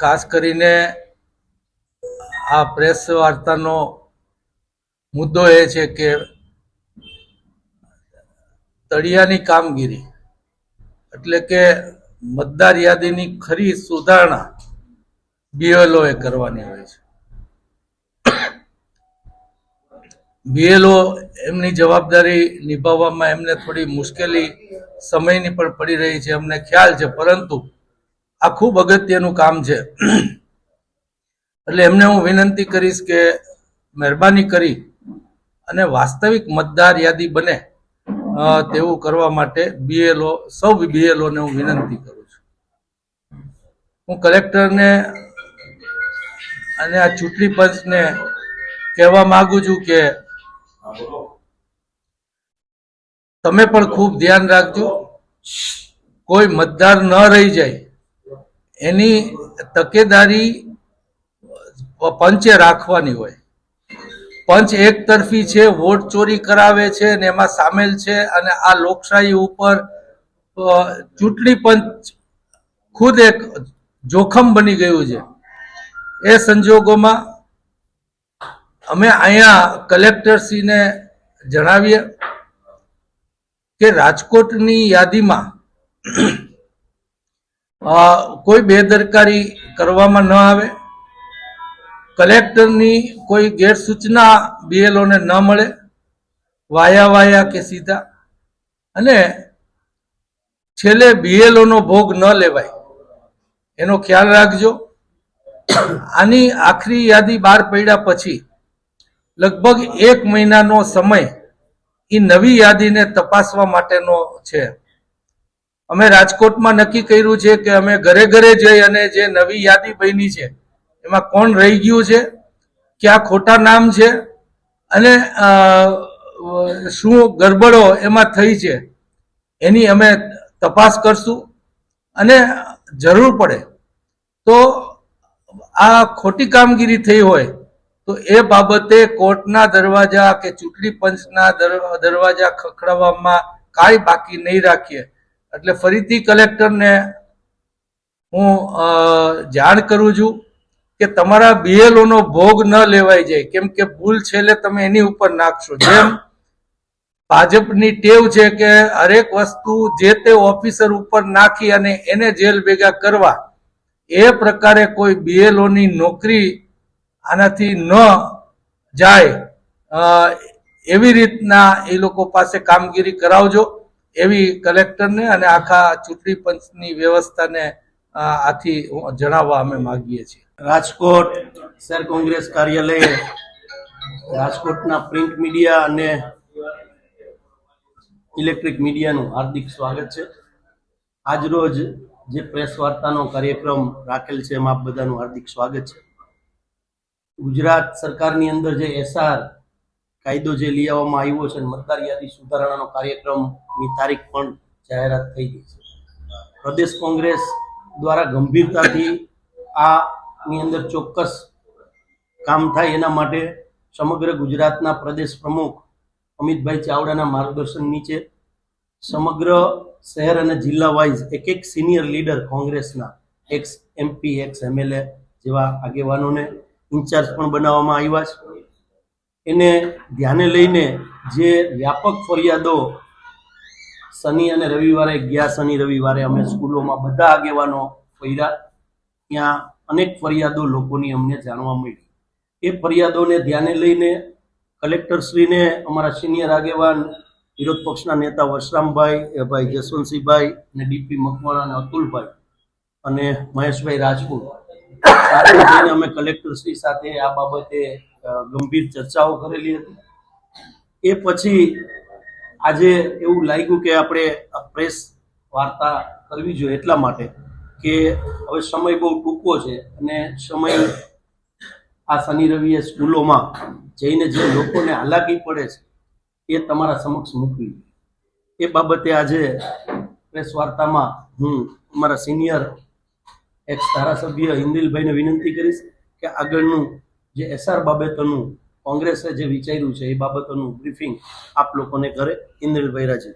ખાસ કરીને આ પ્રેસ વાર્તાનો મુદ્દો એ છે કે તળિયાની કામગીરી એટલે કે મતદાર યાદીની ખરી સુધારણા બીએલઓ એ કરવાની હોય છે. બીએલઓ એમની જવાબદારી નિભાવવામાં એમને થોડી મુશ્કેલી સમયની પણ પડી રહી છે, અમને ખ્યાલ છે, પરંતુ આ ખૂબ અગત્યનું કામ છે. એટલે એમને હું વિનંતી કરીશ કે મહેરબાની કરી અને વાસ્તવિક મતદાર યાદી બને તેવું કરવા માટે સૌ બીએલઓને હું વિનંતી કરું છું. હું કલેક્ટરને અને આ ચૂંટણી પંચને કહેવા માંગુ છું કે તમે પણ ખૂબ ધ્યાન રાખજો, કોઈ મતદાર ન રહી જાય એની તકેદારી પંચે રાખવાની હોય. પંચ એક તરફી છે, વોટ ચોરી કરાવે છે અને એમાં સામેલ છે, અને આ લોકશાહી ઉપર ચૂંટણી પંચ ખુદ એક જોખમ બની ગયું છે. એ સંજોગોમાં અમે અહીંયા કલેક્ટરશ્રીને જણાવીએ કે રાજકોટની યાદીમાં કોઈ બેદરકારી કરવામાં ન આવે, કલેક્ટરની કોઈ ગેરસૂચના બીએલઓને ન મળે, વાયા કે સીધા, અને છેલ્લે બીએલઓનો ભોગ ન લેવાય એનો ખ્યાલ રાખજો. આની આખરી યાદી બહાર પડ્યા પછી લગભગ 1 મહિનાનો સમય એ નવી યાદીને તપાસવા માટેનો છે. અમે રાજકોટમાં નક્કી કર્યું છે કે અમે ઘરે ઘરે જઈ અને જે નવી યાદી બની છે એમાં કોણ રહી ગયું છે, ક્યાં ખોટા નામ છે અને શું ગરબડો એમાં થઈ છે એની અમે તપાસ કરશું. અને જરૂર પડે તો આ ખોટી કામગીરી થઈ હોય તો એ બાબતે કોર્ટના દરવાજા કે ચૂંટણી પંચના દરવાજા ખખડાવવામાં કાંઈ બાકી નહીં રાખીએ. એટલે ફરીથી કલેક્ટરને હું જાણ કરું છું કે તમારા બીએલઓનો ભોગ ન લેવાઈ જાય, કેમ કે ભૂલ છેલ્લે તમે એની ઉપર નાખશો. જેમ ભાજપની ટેવ છે કે હરેક વસ્તુ જે તે ઓફિસર ઉપર નાખી અને એને જેલ ભેગા કરવા, એ પ્રકારે કોઈ બીએલઓની નોકરી આનાથી ન જાય એવી રીતના એ લોકો પાસે કામગીરી કરાવજો, એવી કલેક્ટરને અને આખા ચૂંટણી પંચની વ્યવસ્થાને આથી જણાવવા અમે માંગીએ છીએ. રાજકોટ શહેર કોંગ્રેસ કાર્યાલય, રાજકોટના પ્રિન્ટ મીડિયા અને ઇલેક્ટ્રિક મીડિયાનું હાર્દિક સ્વાગત છે. આજરોજ જે પ્રેસ વાર્તાનો કાર્યક્રમ રાખેલ છે એમાં આપ બધાનું હાર્દિક સ્વાગત છે. ગુજરાત સરકારની અંદર જે એસઆર કાયદો જે લઈ આવવામાં આવ્યો છે, મતદાર યાદી સુધારણાનો કાર્યક્રમની તારીખ પણ જાહેરાત થઈ ગઈ છે. પ્રદેશ કોંગ્રેસ દ્વારા ગંભીરતાથી આની અંદર ચોક્કસ કામ થાય એના માટે સમગ્ર ગુજરાતના પ્રદેશ પ્રમુખ અમિતભાઈ ચાવડાના માર્ગદર્શન નીચે સમગ્ર શહેર અને જિલ્લા વાઇઝ એક સિનિયર લીડર કોંગ્રેસના, એક્સ MP, એક્સ MLA જેવા આગેવાનોને ઇન્ચાર્જ પણ બનાવવામાં આવ્યા છે. એને ધ્યાને લઈને જે વ્યાપક ફરિયાદો શનિ અને રવિવારે શનિ રવિવારે અમે સ્કૂલોમાં બધા આગેવાનો ફર્યા, ત્યાં અનેક ફરિયાદો લોકોની અમને જાણવા મળી. એ ફરિયાદોને ધ્યાને લઈને કલેક્ટરશ્રીને અમારા સિનિયર આગેવાન વિરોધ પક્ષના નેતા વશરામભાઈ, ભાઈ જસવંતસિંહભાઈ અને DP મકવાણા અને અતુલભાઈ અને મહેશભાઈ રાજપૂત સાથે જઈને અમે કલેક્ટરશ્રી સાથે આ બાબતે ગંભીર ચર્ચાઓ કરેલી હતી. એ પછી આજે એવું લાગ્યું કે આપણે પ્રેસ વાર્તા કરવી જોઈએ, એટલા માટે કે હવે સમય બહુ ટૂંકો છે અને સમય આ શનિ રવિએ સ્કૂલોમાં જઈને જે લોકોને હાલાકી પડે છે એ તમારા સમક્ષ મૂકવી. એ બાબતે આજે પ્રેસ વાર્તામાં હું અમારા સિનિયર એક્સ ધારાસભ્ય ઇન્દ્રિલભાઈને વિનંતી કરીશ કે આગળનું જે એસઆર બાબતોનું કોંગ્રેસે જે વિચાર્યું છે એ બાબતોનું બ્રીફિંગ આપ લોકોને કરે. ઇન્દ્રિલભાઈ રાજી.